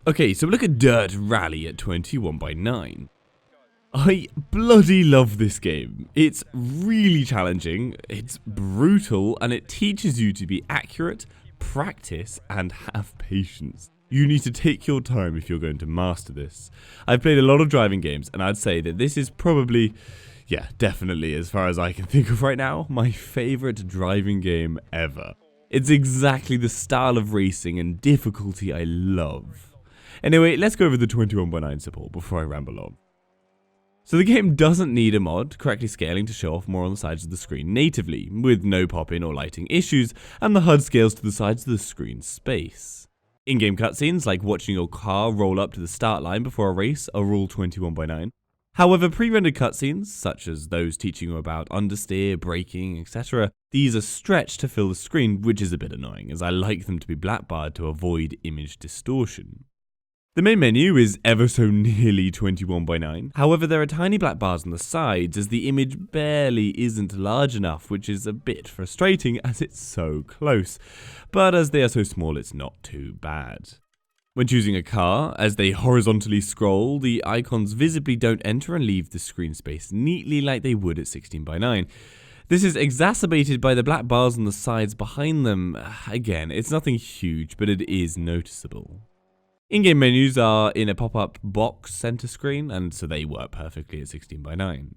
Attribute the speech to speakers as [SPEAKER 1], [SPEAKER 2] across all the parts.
[SPEAKER 1] Okay, so look at Dirt Rally at 21/9. I bloody love this game. It's really challenging, it's brutal, and it teaches you to be accurate, practice, and have patience. You need to take your time if you're going to master this. I've played a lot of driving games, and I'd say that this is probably, yeah, definitely, as far as I can think of right now, my favorite driving game ever. It's exactly the style of racing and difficulty I love. Anyway, let's go over the 21/9 support before I ramble on. So the game doesn't need a mod, correctly scaling to show off more on the sides of the screen natively, with no pop-in or lighting issues, and the HUD scales to the sides of the screen space. In-game cutscenes, like watching your car roll up to the start line before a race, are all 21/9. However, pre-rendered cutscenes, such as those teaching you about understeer, braking, etc., these are stretched to fill the screen, which is a bit annoying, as I like them to be black-barred to avoid image distortion. The main menu is ever so nearly 21/9, however there are tiny black bars on the sides as the image barely isn't large enough, which is a bit frustrating as it's so close, but as they are so small it's not too bad. When choosing a car, as they horizontally scroll, the icons visibly don't enter and leave the screen space neatly like they would at 16:9. This is exacerbated by the black bars on the sides behind them. Again, it's nothing huge, but it is noticeable. In-game menus are in a pop-up box center screen, and so they work perfectly at 16:9.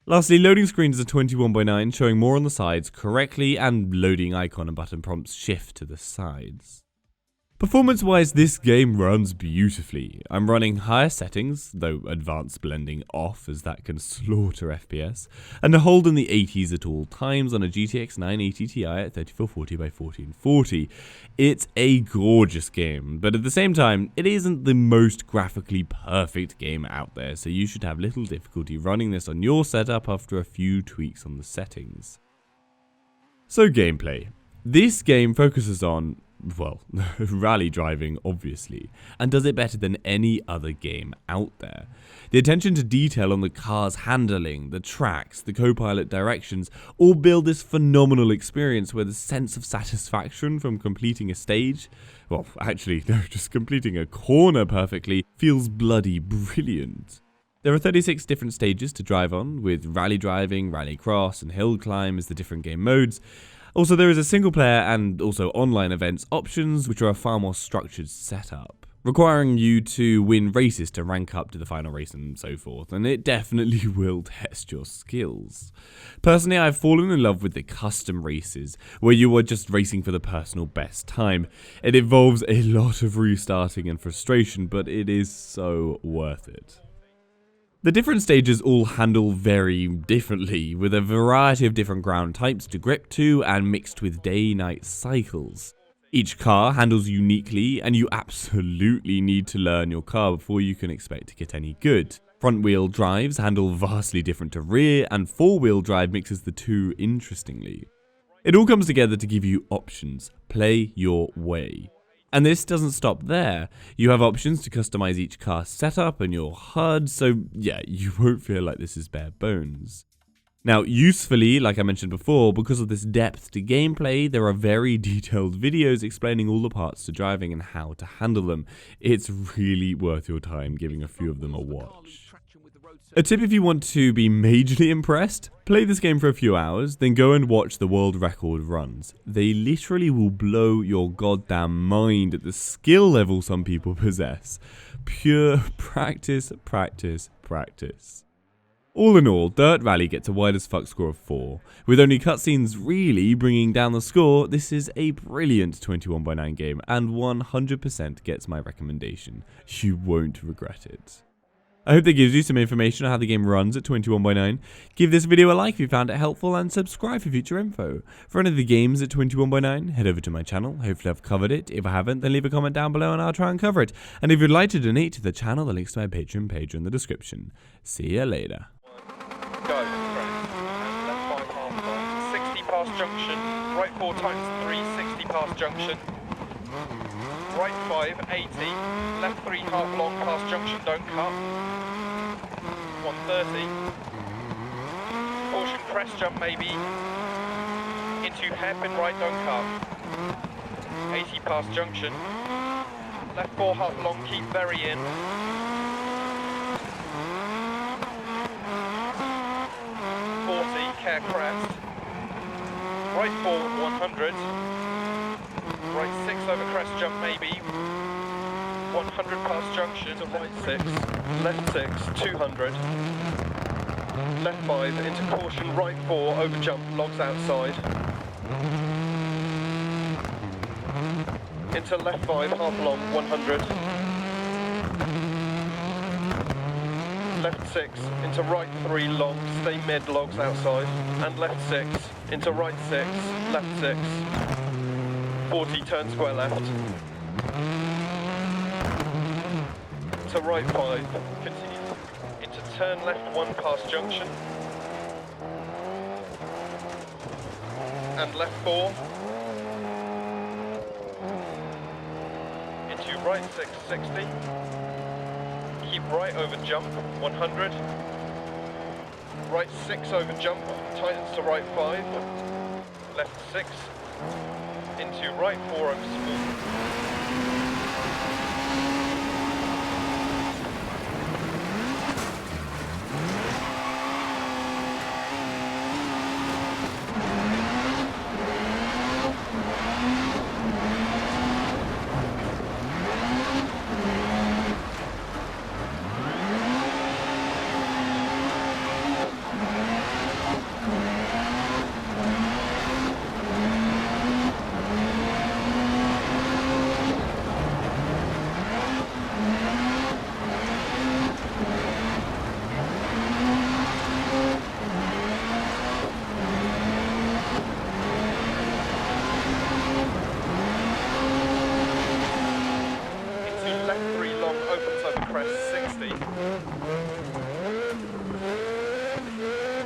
[SPEAKER 1] Lastly, loading screens are 21/9, showing more on the sides correctly, and loading icon and button prompts shift to the sides. Performance-wise, this game runs beautifully. I'm running higher settings, though advanced blending off as that can slaughter FPS, and a hold in the 80s at all times on a GTX 980 Ti at 3440x1440. It's a gorgeous game, but at the same time, it isn't the most graphically perfect game out there, so you should have little difficulty running this on your setup after a few tweaks on the settings. So gameplay. This game focuses on, well, rally driving, obviously, and does it better than any other game out there. The attention to detail on the car's handling, the tracks, the co-pilot directions, all build this phenomenal experience where the sense of satisfaction from completing a stage, well, actually, no, just completing a corner perfectly, feels bloody brilliant. There are 36 different stages to drive on, with rally driving, rally cross, and hill climb as the different game modes. Also, there is a single player and also online events options, which are a far more structured setup, requiring you to win races to rank up to the final race and so forth, and it definitely will test your skills. Personally, I've fallen in love with the custom races, where you are just racing for the personal best time. It involves a lot of restarting and frustration, but it is so worth it. The different stages all handle very differently, with a variety of different ground types to grip to and mixed with day-night cycles. Each car handles uniquely, and you absolutely need to learn your car before you can expect to get any good. Front-wheel drives handle vastly different to rear, and four-wheel drive mixes the two interestingly. It all comes together to give you options. Play your way. And this doesn't stop there. You have options to customize each car setup and your HUD, so yeah, you won't feel like this is bare bones. Now, usefully, like I mentioned before, because of this depth to gameplay, there are very detailed videos explaining all the parts to driving and how to handle them. It's really worth your time giving a few of them a watch. A tip if you want to be majorly impressed, play this game for a few hours, then go and watch the world record runs. They literally will blow your goddamn mind at the skill level some people possess. Pure practice, practice, practice. All in all, Dirt Rally gets a WideAsFcuk score of 4. With only cutscenes really bringing down the score, this is a brilliant 21/9 game and 100% gets my recommendation. You won't regret it. I hope that gives you some information on how the game runs at 21/9. Give this video a like if you found it helpful and subscribe for future info. For any of the games at 21/9, head over to my channel. Hopefully I've covered it. If I haven't, then leave a comment down below and I'll try and cover it. And if you'd like to donate to the channel, the links to my Patreon page are in the description. See ya later.
[SPEAKER 2] Go, left 5 half 60 past junction, right 4 times 3, 60 past junction. Right 5, 80, left 3 half long past junction, don't cut. 130. Caution crest jump maybe. Into hairpin right, don't cut. 80 past junction. Left 4 half long, keep very in. Care crest. Right 4 100. Right 6 over crest jump maybe. 100 past junction to right 6. Left 6 200. Left 5 into caution. Right 4 over jump, logs outside. Into left 5 half long 100. Left 6 into right 3 long, stay mid, logs outside, and left 6 into right 6, left 6, 40, turn square left, to right 5, continue, into turn left 1 past junction, and left 4, into right 6, 60, keep right over jump, 100. Right 6 over jump, tightens to right 5. Left 6, into right 4 over small.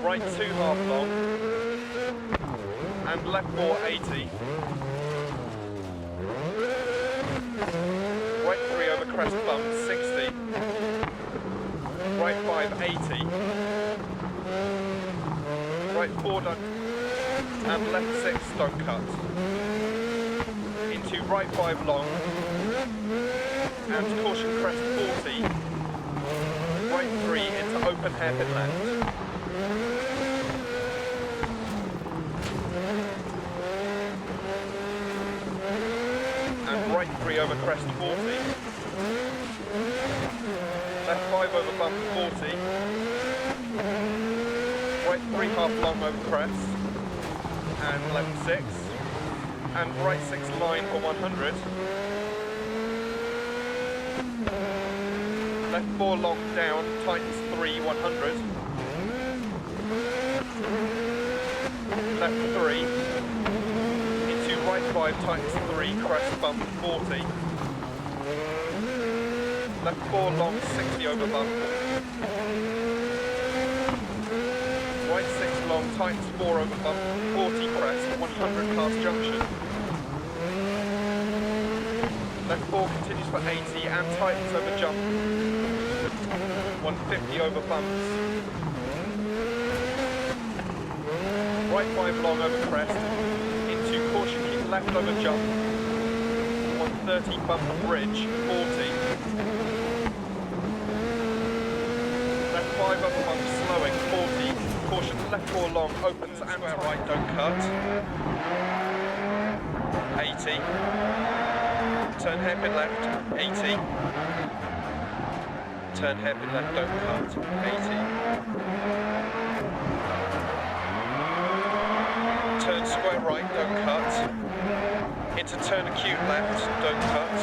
[SPEAKER 2] Right 2 half long, and left 4 80. Right 3 over crest bump 60. Right 5 80. Right 4 don't, and left 6 don't cut. Into right 5 long, and caution crest 40. Right 3 into open hairpin left. Right 3 over crest 40. Left 5 over bump 40. Right 3 half long over crest. And left 6. And right 6 line for 100. Left 4 long down, tightens 3, 100. Left 3. Right 5 tightens 3, crest bump 40. Left 4 long 60 over bump. Right 6 long tightens 4 over bump 40 crest 100 past junction. Left 4 continues for 80 and tightens over jump 150 over bumps. Right 5 long over crest. Caution, keep left over jump, 130 bump bridge, 40. Left 5 over bump, slowing, 40. Caution, left 4 long, opens and square right, don't cut. 80. Turn hairpin left, 80. Turn hairpin left, don't cut, 80. Turn square right, don't cut. Into turn acute left, don't cut.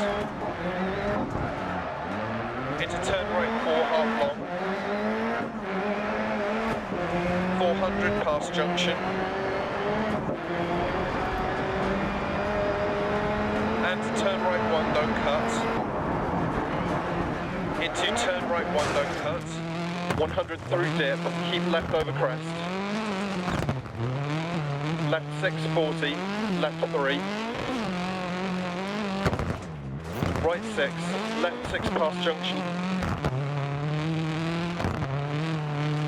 [SPEAKER 2] Into turn right 4 half long. 400 past junction. And turn right 1, don't cut. Into turn right 1, don't cut. 100 through dip, keep left over crest. Left 6, 40, left 3. Right 6, left 6 past junction.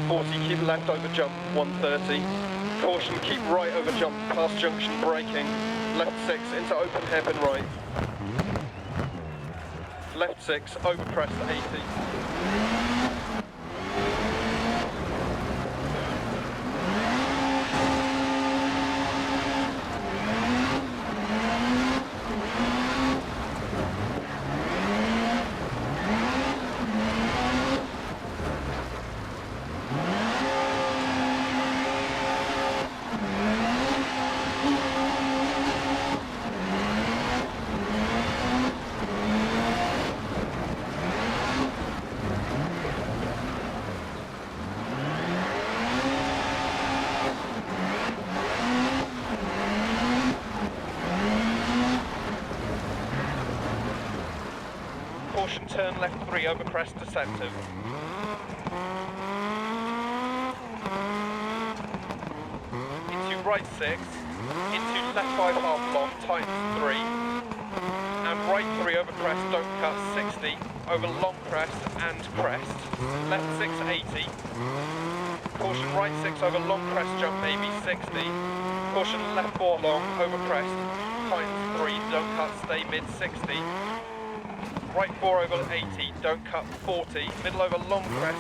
[SPEAKER 2] 40, keep left over jump, 130. Caution, keep right over jump, past junction, braking. Left 6 into open hairpin right. left 6, over crest 80. Caution, turn left 3 over crest to centre. Into right 6, into left 5 half long, tightens 3, and right 3 over crest, don't cut 60, over long crest and crest, left 6 80, caution right 6 over long crest jump maybe 60, caution left 4 long over crest, tightens 3, don't cut, stay mid 60, right 4 over 80, don't cut 40, middle over long crest,